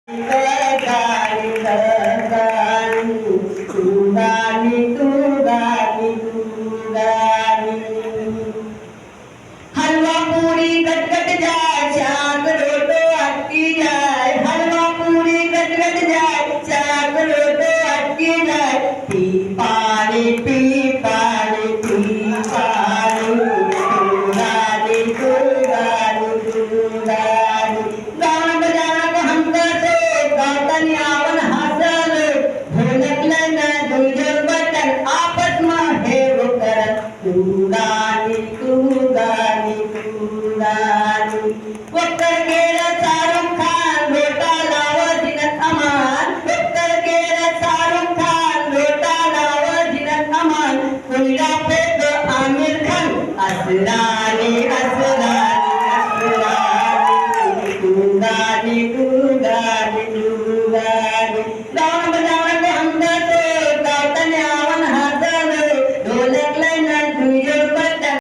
गाणी गाणी तू गाणी तू गाणी तू गाणी हलवा पूरी गटगट जाय शाक रोटो अटकी जाय हलवा पूरी गटगट जाय शाक रोटो अटकी जाय पी पानी पी पानी पी पानी तू गानी तू गानी तू गानी गाना बजाना को हम कैसे गातन आवन हासल ढोलकले न दुजल बटन आपस में है वो करन तू गानी तू गानी तू गानी वक्कर गेला शाहरुख खान लोटा लावा जिनत अमान वक्कर गेला शाहरुख खान लोटा लावा जिनत अमान कुंडा पे तो आमिर खान असरानी असरानी असरानी तू गानी तू गानी तू गानी